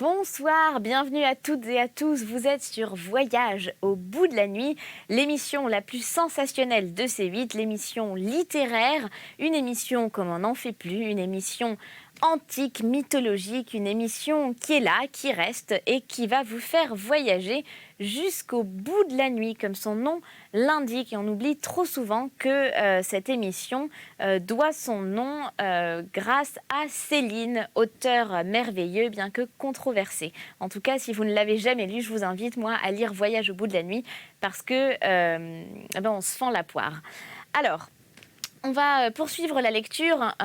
Bonsoir, bienvenue à toutes et à tous. Vous êtes sur Voyage au bout de la nuit, l'émission la plus sensationnelle de C8, l'émission littéraire, une émission comme on n'en fait plus, une émission antique, mythologique, une émission qui est là, qui reste et qui va vous faire voyager jusqu'au bout de la nuit, comme son nom l'indique. Et on oublie trop souvent que cette émission doit son nom grâce à Céline, auteur merveilleux, bien que controversé. En tout cas, si vous ne l'avez jamais lu, je vous invite, moi, à lire Voyage au bout de la nuit, parce que on se fend la poire. Alors, on va poursuivre la lecture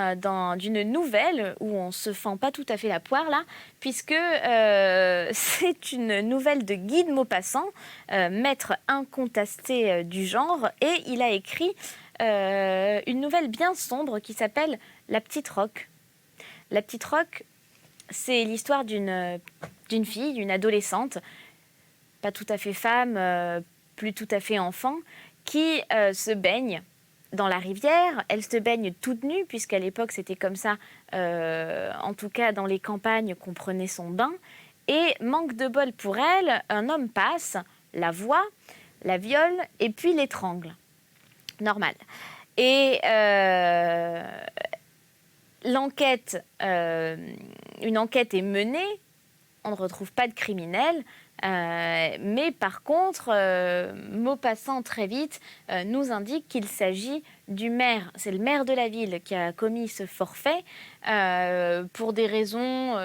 d'une nouvelle où on ne se fend pas tout à fait la poire, là, puisque c'est une nouvelle de Guy de Maupassant, maître incontesté du genre, et il a écrit une nouvelle bien sombre qui s'appelle La Petite Roque. La Petite Roque, c'est l'histoire d'une fille, d'une adolescente, pas tout à fait femme, plus tout à fait enfant, qui se baigne dans la rivière. Elle se baigne toute nue, puisqu'à l'époque c'était comme ça, en tout cas dans les campagnes, qu'on prenait son bain. Et manque de bol pour elle, un homme passe, la voit, la viole et puis l'étrangle. Normal. Et une enquête est menée, on ne retrouve pas de criminel, mais par contre, Maupassant très vite nous indique qu'il s'agit du maire. C'est le maire de la ville qui a commis ce forfait pour des raisons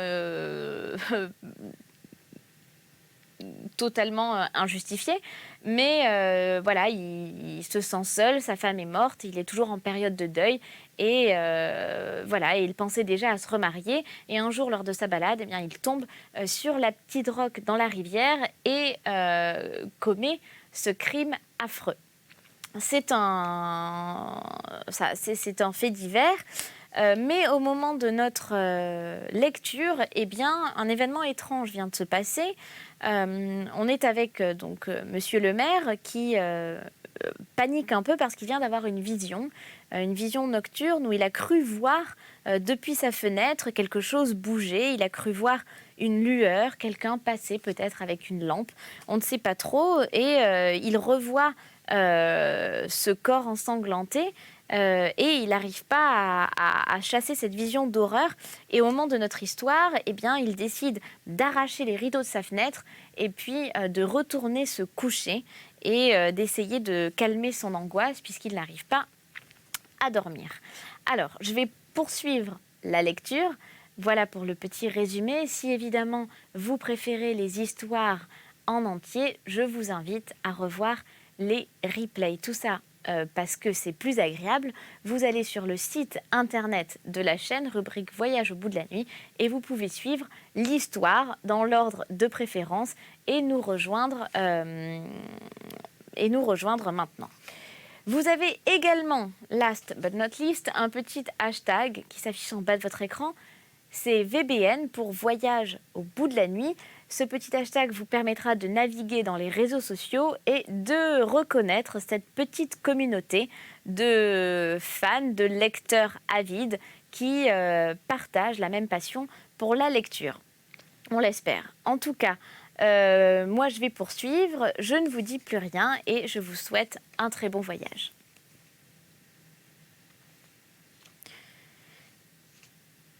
totalement injustifiées. Mais voilà, il se sent seul, sa femme est morte, il est toujours en période de deuil. Et voilà, et il pensait déjà à se remarier. Et un jour, lors de sa balade, eh bien, il tombe sur la petite roque dans la rivière et commet ce crime affreux. C'est un fait divers. Mais au moment de notre lecture, eh bien, un événement étrange vient de se passer. On est avec Monsieur le maire qui panique un peu parce qu'il vient d'avoir une vision nocturne où il a cru voir depuis sa fenêtre quelque chose bouger. Il a cru voir une lueur, quelqu'un passer peut-être avec une lampe. On ne sait pas trop. Et il revoit ce corps ensanglanté. Et il n'arrive pas à chasser cette vision d'horreur. Et au moment de notre histoire, eh bien, il décide d'arracher les rideaux de sa fenêtre et puis de retourner se coucher et d'essayer de calmer son angoisse puisqu'il n'arrive pas à dormir. Alors, je vais poursuivre la lecture. Voilà pour le petit résumé. Si évidemment vous préférez les histoires en entier, je vous invite à revoir les replays. Tout ça parce que c'est plus agréable. Vous allez sur le site internet de la chaîne, rubrique Voyage au bout de la nuit, et vous pouvez suivre l'histoire dans l'ordre de préférence et nous rejoindre maintenant. Vous avez également, last but not least, un petit hashtag qui s'affiche en bas de votre écran. C'est VBN pour Voyage au bout de la nuit. Ce petit hashtag vous permettra de naviguer dans les réseaux sociaux et de reconnaître cette petite communauté de fans, de lecteurs avides qui partagent la même passion pour la lecture. On l'espère. En tout cas, moi je vais poursuivre, je ne vous dis plus rien et je vous souhaite un très bon voyage.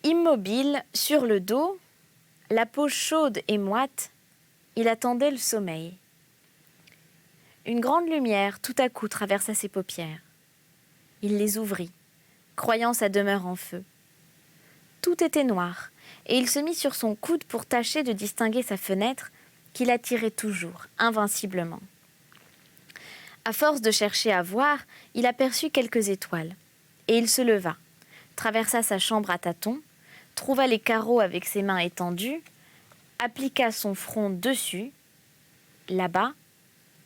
Immobile, sur le dos, la peau chaude et moite, il attendait le sommeil. Une grande lumière tout à coup traversa ses paupières. Il les ouvrit, croyant sa demeure en feu. Tout était noir, et il se mit sur son coude pour tâcher de distinguer sa fenêtre qui l'attirait toujours, invinciblement. À force de chercher à voir, il aperçut quelques étoiles, et il se leva, traversa sa chambre à tâtons, trouva les carreaux avec ses mains étendues, appliqua son front dessus. Là-bas,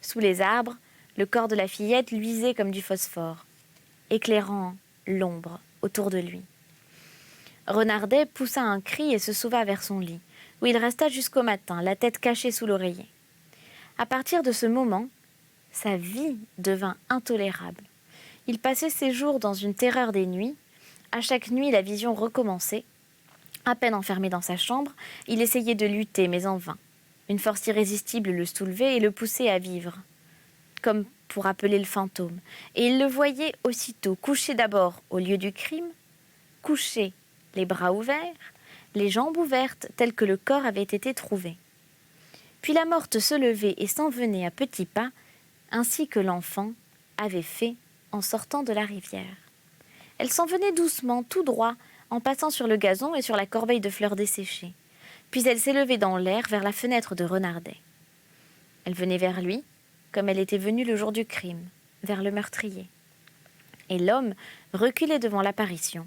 sous les arbres, le corps de la fillette luisait comme du phosphore, éclairant l'ombre autour de lui. Renardet poussa un cri et se sauva vers son lit, où il resta jusqu'au matin, la tête cachée sous l'oreiller. À partir de ce moment, sa vie devint intolérable. Il passait ses jours dans une terreur des nuits. À chaque nuit, la vision recommençait. À peine enfermé dans sa chambre, il essayait de lutter, mais en vain. Une force irrésistible le soulevait et le poussait à vivre, comme pour appeler le fantôme. Et il le voyait aussitôt, couché d'abord au lieu du crime, couché, les bras ouverts, les jambes ouvertes, tel que le corps avait été trouvé. Puis la morte se levait et s'en venait à petits pas, ainsi que l'enfant avait fait en sortant de la rivière. Elle s'en venait doucement, tout droit, en passant sur le gazon et sur la corbeille de fleurs desséchées. Puis elle s'élevait dans l'air vers la fenêtre de Renardet. Elle venait vers lui, comme elle était venue le jour du crime, vers le meurtrier. Et l'homme reculait devant l'apparition.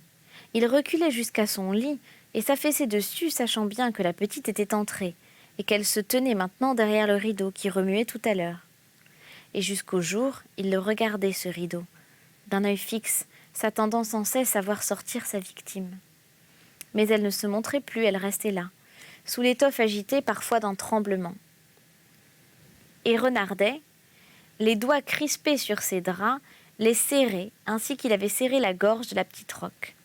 Il reculait jusqu'à son lit et s'affaissait dessus, sachant bien que la petite était entrée et qu'elle se tenait maintenant derrière le rideau qui remuait tout à l'heure. Et jusqu'au jour, il le regardait, ce rideau, d'un œil fixe, s'attendant sans cesse à voir sortir sa victime. Mais elle ne se montrait plus, elle restait là, sous l'étoffe agitée parfois d'un tremblement. Et Renardet, les doigts crispés sur ses draps, les serrait, ainsi qu'il avait serré la gorge de la petite Roque.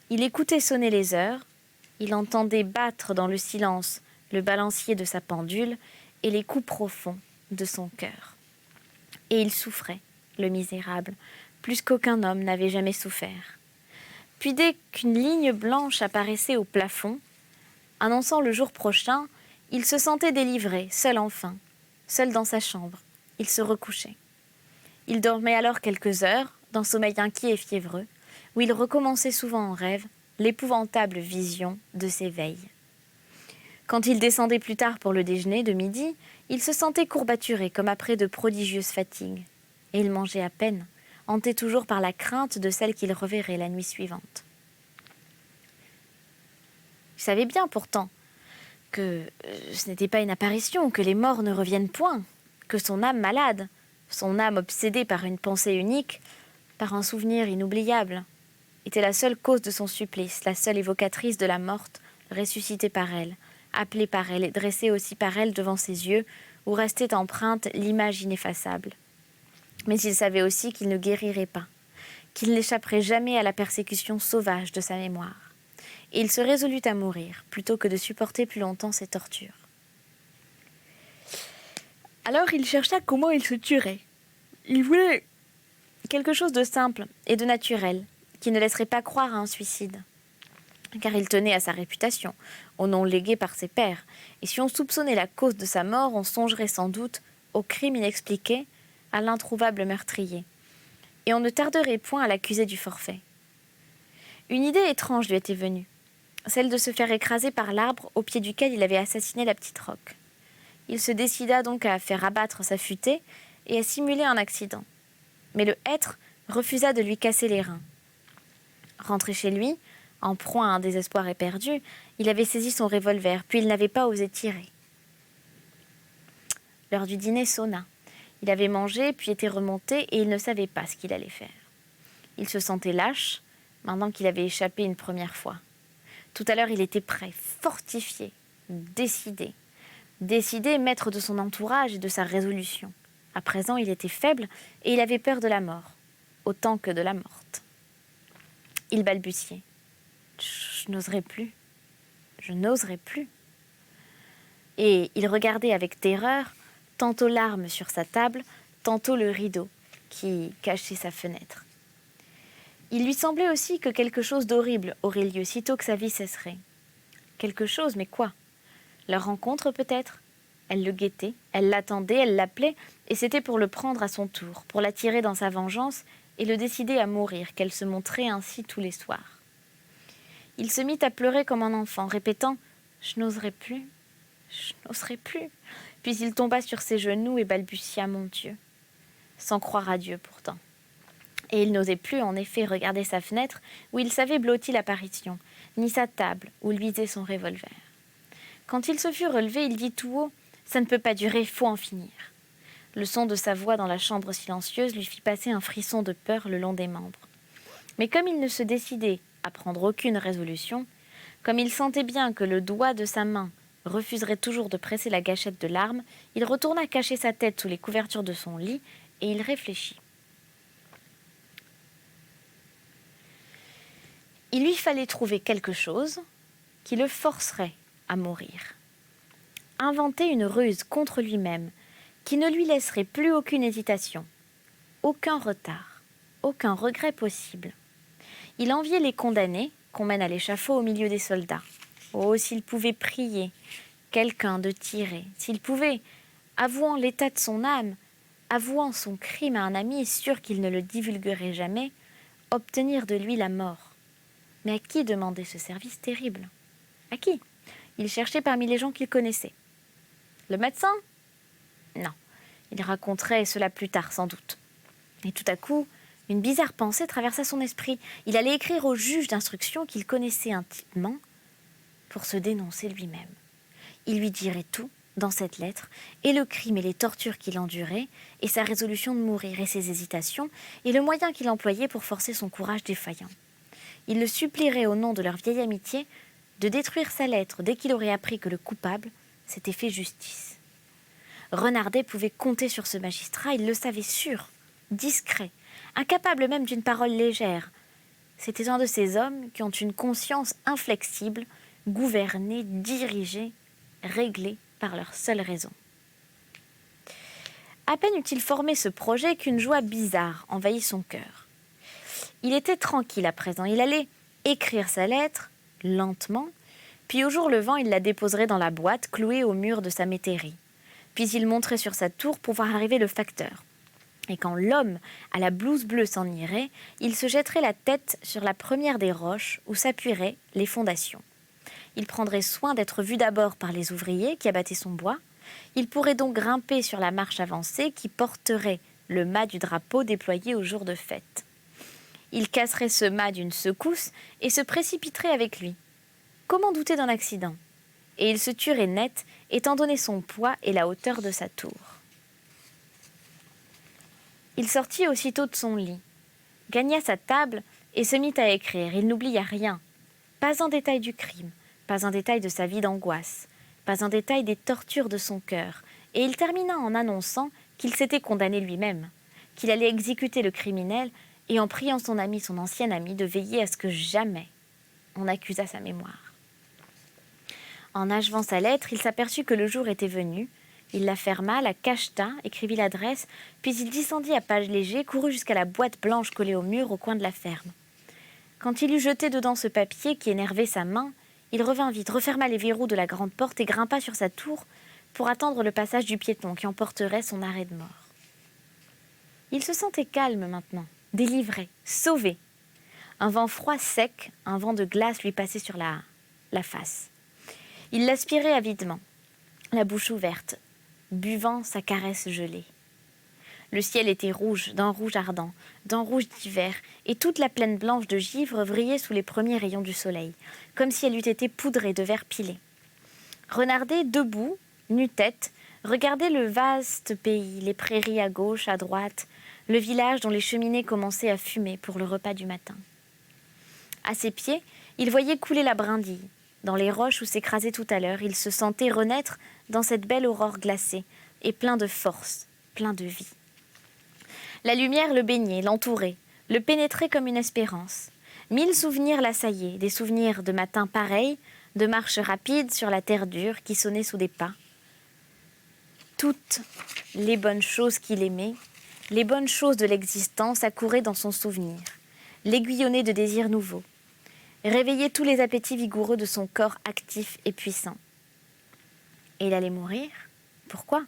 Il écoutait sonner les heures, il entendait battre dans le silence le balancier de sa pendule et les coups profonds de son cœur. Et il souffrait, le misérable, plus qu'aucun homme n'avait jamais souffert. Puis dès qu'une ligne blanche apparaissait au plafond, annonçant le jour prochain, il se sentait délivré, seul enfin, seul dans sa chambre. Il se recouchait. Il dormait alors quelques heures, d'un sommeil inquiet et fiévreux, où il recommençait souvent en rêve l'épouvantable vision de ses veilles. Quand il descendait plus tard pour le déjeuner de midi, il se sentait courbaturé comme après de prodigieuses fatigues. Et il mangeait à peine, hanté toujours par la crainte de celle qu'il reverrait la nuit suivante. Il savait bien pourtant que ce n'était pas une apparition, que les morts ne reviennent point, que son âme malade, son âme obsédée par une pensée unique, par un souvenir inoubliable, était la seule cause de son supplice, la seule évocatrice de la morte, ressuscitée par elle, appelée par elle et dressée aussi par elle devant ses yeux, où restait empreinte l'image ineffaçable. Mais il savait aussi qu'il ne guérirait pas, qu'il n'échapperait jamais à la persécution sauvage de sa mémoire. Et il se résolut à mourir, plutôt que de supporter plus longtemps ces tortures. Alors il chercha comment il se tuerait. Il voulait quelque chose de simple et de naturel, qui ne laisserait pas croire à un suicide. Car il tenait à sa réputation, au nom légué par ses pairs, et si on soupçonnait la cause de sa mort, on songerait sans doute au crime inexpliqué, à l'introuvable meurtrier, et on ne tarderait point à l'accuser du forfait. Une idée étrange lui était venue, celle de se faire écraser par l'arbre au pied duquel il avait assassiné la petite Roque. Il se décida donc à faire abattre sa futaie et à simuler un accident. Mais le hêtre refusa de lui casser les reins. Rentré chez lui, en proie à un désespoir éperdu, il avait saisi son revolver, puis il n'avait pas osé tirer. L'heure du dîner sonna. Il avait mangé, puis était remonté, et il ne savait pas ce qu'il allait faire. Il se sentait lâche, maintenant qu'il avait échappé une première fois. Tout à l'heure, il était prêt, fortifié, décidé. Décidé, maître de son entourage et de sa résolution. À présent, il était faible, et il avait peur de la mort, autant que de la morte. Il balbutiait. Je n'oserais plus. Je n'oserais plus. Et il regardait avec terreur tantôt l'arme sur sa table, tantôt le rideau qui cachait sa fenêtre. Il lui semblait aussi que quelque chose d'horrible aurait lieu sitôt que sa vie cesserait. Quelque chose, mais quoi? Leur rencontre peut-être? Elle le guettait, elle l'attendait, elle l'appelait, et c'était pour le prendre à son tour, pour l'attirer dans sa vengeance et le décider à mourir, qu'elle se montrait ainsi tous les soirs. Il se mit à pleurer comme un enfant, répétant « Je n'oserai plus, je n'oserai plus ». Puis il tomba sur ses genoux et balbutia « Mon Dieu », sans croire à Dieu pourtant. Et il n'osait plus en effet regarder sa fenêtre où il savait blottie l'apparition, ni sa table où luisait son revolver. Quand il se fut relevé, il dit tout haut « Ça ne peut pas durer, faut en finir ». Le son de sa voix dans la chambre silencieuse lui fit passer un frisson de peur le long des membres. Mais comme il ne se décidait à prendre aucune résolution, comme il sentait bien que le doigt de sa main refuserait toujours de presser la gâchette de l'arme, il retourna cacher sa tête sous les couvertures de son lit et il réfléchit. Il lui fallait trouver quelque chose qui le forcerait à mourir. Inventer une ruse contre lui-même qui ne lui laisserait plus aucune hésitation, aucun retard, aucun regret possible. Il enviait les condamnés qu'on mène à l'échafaud au milieu des soldats. Oh, s'il pouvait prier quelqu'un de tirer, s'il pouvait, avouant l'état de son âme, avouant son crime à un ami sûr qu'il ne le divulguerait jamais, obtenir de lui la mort. Mais à qui demander ce service terrible? À qui? Il cherchait parmi les gens qu'il connaissait. Le médecin? Non, il raconterait cela plus tard sans doute. Et tout à coup, une bizarre pensée traversa son esprit. Il allait écrire au juge d'instruction qu'il connaissait intimement pour se dénoncer lui-même. Il lui dirait tout dans cette lettre, et le crime et les tortures qu'il endurait, et sa résolution de mourir, et ses hésitations, et le moyen qu'il employait pour forcer son courage défaillant. Il le supplierait au nom de leur vieille amitié de détruire sa lettre dès qu'il aurait appris que le coupable s'était fait justice. Renardet pouvait compter sur ce magistrat, il le savait sûr, discret, incapable même d'une parole légère. C'était un de ces hommes qui ont une conscience inflexible, gouvernée, dirigée, réglée par leur seule raison. À peine eut-il formé ce projet qu'une joie bizarre envahit son cœur. Il était tranquille à présent, il allait écrire sa lettre, lentement, puis au jour levant il la déposerait dans la boîte clouée au mur de sa métairie. Puis il monterait sur sa tour pour voir arriver le facteur. Et quand l'homme à la blouse bleue s'en irait, il se jetterait la tête sur la première des roches où s'appuieraient les fondations. Il prendrait soin d'être vu d'abord par les ouvriers qui abattaient son bois. Il pourrait donc grimper sur la marche avancée qui porterait le mât du drapeau déployé au jour de fête. Il casserait ce mât d'une secousse et se précipiterait avec lui. Comment douter d'un accident? Et il se tuerait net, étant donné son poids et la hauteur de sa tour. Il sortit aussitôt de son lit, gagna sa table et se mit à écrire. Il n'oublia rien, pas un détail du crime, pas un détail de sa vie d'angoisse, pas un détail des tortures de son cœur, et il termina en annonçant qu'il s'était condamné lui-même, qu'il allait exécuter le criminel, et en priant son ami, son ancien ami, de veiller à ce que jamais on accusât sa mémoire. En achevant sa lettre, il s'aperçut que le jour était venu. Il la ferma, la cacheta, écrivit l'adresse, puis il descendit à pas léger, courut jusqu'à la boîte blanche collée au mur au coin de la ferme. Quand il eut jeté dedans ce papier qui énervait sa main, il revint vite, referma les verrous de la grande porte et grimpa sur sa tour pour attendre le passage du piéton qui emporterait son arrêt de mort. Il se sentait calme maintenant, délivré, sauvé. Un vent froid sec, un vent de glace lui passait sur la face. Il l'aspirait avidement, la bouche ouverte, buvant sa caresse gelée. Le ciel était rouge, d'un rouge ardent, d'un rouge d'hiver, et toute la plaine blanche de givre brillait sous les premiers rayons du soleil, comme si elle eût été poudrée de verre pilé. Renardet, debout, nu-tête, regardait le vaste pays, les prairies à gauche, à droite, le village dont les cheminées commençaient à fumer pour le repas du matin. À ses pieds, il voyait couler la brindille. Dans les roches où s'écrasait tout à l'heure, il se sentait renaître dans cette belle aurore glacée, et plein de force, plein de vie. La lumière le baignait, l'entourait, le pénétrait comme une espérance. 1000 souvenirs l'assaillaient, des souvenirs de matins pareils, de marches rapides sur la terre dure qui sonnait sous des pas. Toutes les bonnes choses qu'il aimait, les bonnes choses de l'existence accouraient dans son souvenir, l'aiguillonnaient de désirs nouveaux, réveillaient tous les appétits vigoureux de son corps actif et puissant. Et il allait mourir? Pourquoi?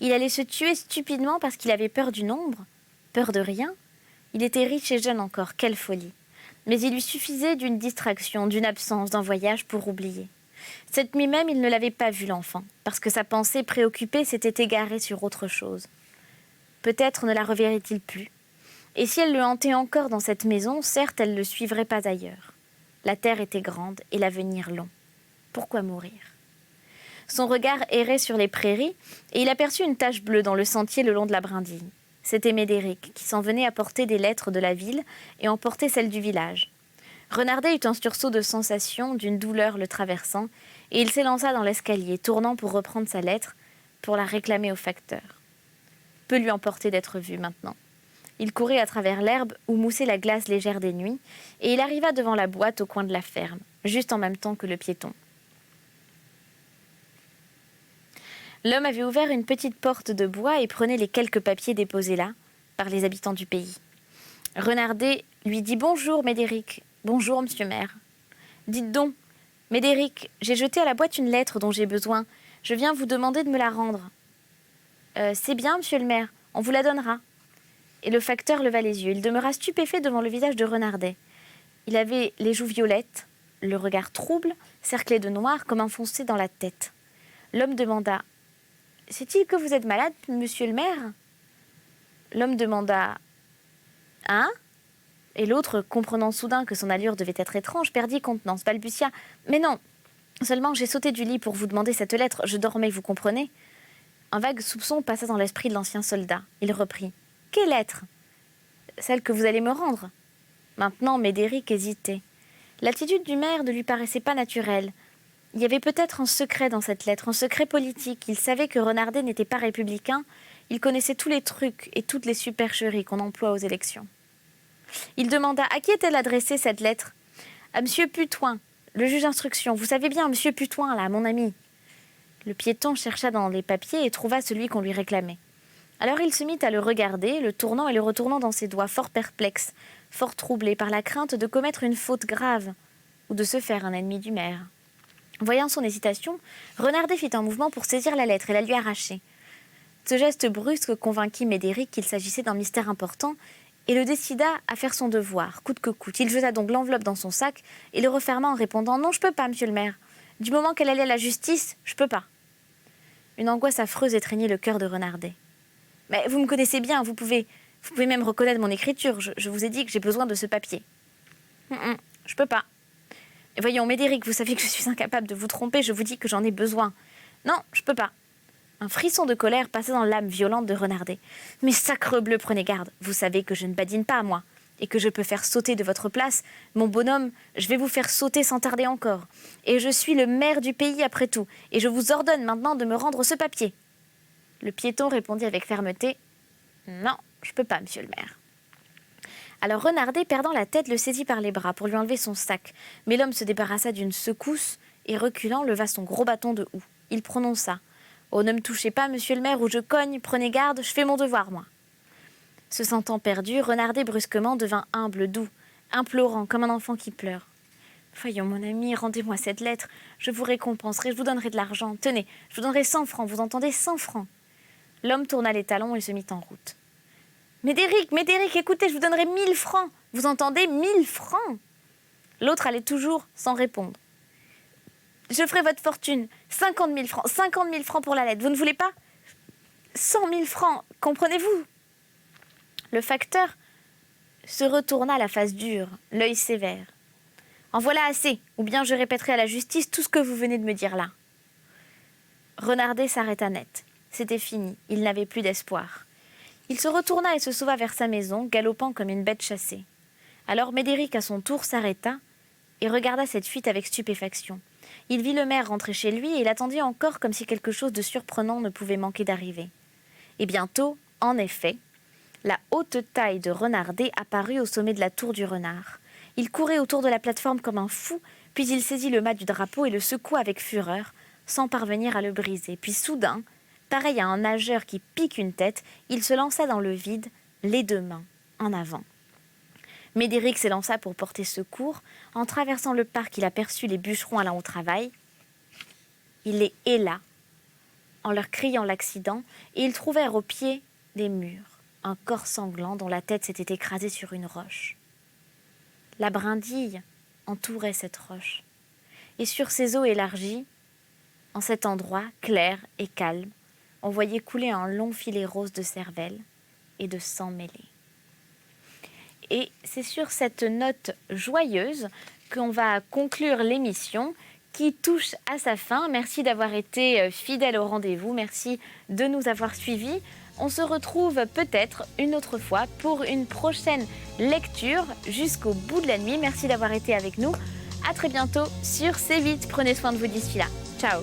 Il allait se tuer stupidement parce qu'il avait peur du nombre? Peur de rien? Il était riche et jeune encore, quelle folie! Mais il lui suffisait d'une distraction, d'une absence, d'un voyage pour oublier. Cette nuit même, il ne l'avait pas vu l'enfant, parce que sa pensée préoccupée s'était égarée sur autre chose. Peut-être ne la reverrait-il plus. Et si elle le hantait encore dans cette maison, certes, elle ne le suivrait pas ailleurs. La terre était grande et l'avenir long. Pourquoi mourir? Son regard errait sur les prairies et il aperçut une tache bleue dans le sentier le long de la brindille. C'était Médéric qui s'en venait apporter des lettres de la ville et emporter celles du village. Renardet eut un sursaut de sensation, d'une douleur le traversant, et il s'élança dans l'escalier, tournant pour reprendre sa lettre, pour la réclamer au facteur. Peu lui importait d'être vu maintenant. Il courait à travers l'herbe où moussait la glace légère des nuits, et il arriva devant la boîte au coin de la ferme, juste en même temps que le piéton. L'homme avait ouvert une petite porte de bois et prenait les quelques papiers déposés là, par les habitants du pays. Renardet lui dit « Bonjour, Médéric. Bonjour, monsieur maire. Dites donc, Médéric, j'ai jeté à la boîte une lettre dont j'ai besoin. Je viens vous demander de me la rendre. C'est bien, monsieur le maire, on vous la donnera. » Et le facteur leva les yeux. Il demeura stupéfait devant le visage de Renardet. Il avait les joues violettes, le regard trouble, cerclé de noir comme enfoncé dans la tête. L'homme demanda « C'est-il que vous êtes malade, monsieur le maire ?» L'homme demanda « Hein ?» Et l'autre, comprenant soudain que son allure devait être étrange, perdit contenance, balbutia « Mais non, seulement j'ai sauté du lit pour vous demander cette lettre, je dormais, vous comprenez ?» Un vague soupçon passa dans l'esprit de l'ancien soldat. Il reprit « Quelle lettre ?»« Celle que vous allez me rendre. » Maintenant, Médéric hésitait. L'attitude du maire ne lui paraissait pas naturelle. Il y avait peut-être un secret dans cette lettre, un secret politique. Il savait que Renardet n'était pas républicain. Il connaissait tous les trucs et toutes les supercheries qu'on emploie aux élections. Il demanda à qui est-elle adressée cette lettre ? À monsieur Putoin, le juge d'instruction. Vous savez bien, monsieur Putoin, là, mon ami. Le piéton chercha dans les papiers et trouva celui qu'on lui réclamait. Alors il se mit à le regarder, le tournant et le retournant dans ses doigts, fort perplexe, fort troublé par la crainte de commettre une faute grave ou de se faire un ennemi du maire. Voyant son hésitation, Renardet fit un mouvement pour saisir la lettre et la lui arracher. Ce geste brusque convainquit Médéric qu'il s'agissait d'un mystère important et le décida à faire son devoir, coûte que coûte. Il jeta donc l'enveloppe dans son sac et le referma en répondant « Non, je peux pas, monsieur le maire. Du moment qu'elle allait à la justice, je peux pas. » Une angoisse affreuse étreignait le cœur de Renardet. « Mais vous me connaissez bien, vous pouvez même reconnaître mon écriture. Je vous ai dit que j'ai besoin de ce papier. » Je peux pas. Et voyons, Médéric, vous savez que je suis incapable de vous tromper, je vous dis que j'en ai besoin. Non, je peux pas. Un frisson de colère passa dans l'âme violente de Renardet. Mais sacrebleu, prenez garde, vous savez que je ne badine pas, moi, et que je peux faire sauter de votre place. Mon bonhomme, je vais vous faire sauter sans tarder encore. Et je suis le maire du pays après tout, et je vous ordonne maintenant de me rendre ce papier. Le piéton répondit avec fermeté. Non, je peux pas, monsieur le maire. Alors Renardet, perdant la tête, le saisit par les bras pour lui enlever son sac. Mais l'homme se débarrassa d'une secousse et, reculant, leva son gros bâton de houx. Il prononça « Oh, ne me touchez pas, monsieur le maire, ou je cogne, prenez garde, je fais mon devoir, moi. » Se sentant perdu, Renardet brusquement devint humble, doux, implorant, comme un enfant qui pleure. « Voyons, mon ami, rendez-moi cette lettre, je vous récompenserai, je vous donnerai de l'argent. Tenez, je vous donnerai 100 francs, vous entendez, 100 francs. » L'homme tourna les talons et se mit en route. Médéric, écoutez, je vous donnerai 1000 francs. Vous entendez, 1000 francs. L'autre allait toujours sans répondre. Je ferai votre fortune, 50 000 francs pour la lettre. Vous ne voulez pas 100 000 francs, comprenez-vous? Le facteur se retourna la face dure, l'œil sévère. En voilà assez, ou bien je répéterai à la justice tout ce que vous venez de me dire là. Renardet s'arrêta net. C'était fini, il n'avait plus d'espoir. Il se retourna et se sauva vers sa maison, galopant comme une bête chassée. Alors Médéric, à son tour, s'arrêta et regarda cette fuite avec stupéfaction. Il vit le maire rentrer chez lui et il attendit encore comme si quelque chose de surprenant ne pouvait manquer d'arriver. Et bientôt, en effet, la haute taille de Renardet apparut au sommet de la tour du Renard. Il courait autour de la plateforme comme un fou, puis il saisit le mât du drapeau et le secoua avec fureur, sans parvenir à le briser. Puis soudain, pareil à un nageur qui pique une tête, il se lança dans le vide, les deux mains en avant. Médéric s'élança pour porter secours. En traversant le parc, il aperçut les bûcherons allant au travail. Il les héla en leur criant l'accident, et ils trouvèrent au pied des murs un corps sanglant dont la tête s'était écrasée sur une roche. La brindille entourait cette roche, et sur ces eaux élargies, en cet endroit clair et calme, on voyait couler un long filet rose de cervelle et de sang mêlé. Et c'est sur cette note joyeuse qu'on va conclure l'émission qui touche à sa fin. Merci d'avoir été fidèle au rendez-vous, merci de nous avoir suivis. On se retrouve peut-être une autre fois pour une prochaine lecture jusqu'au bout de la nuit. Merci d'avoir été avec nous. À très bientôt sur C8. Prenez soin de vous d'ici là. Ciao.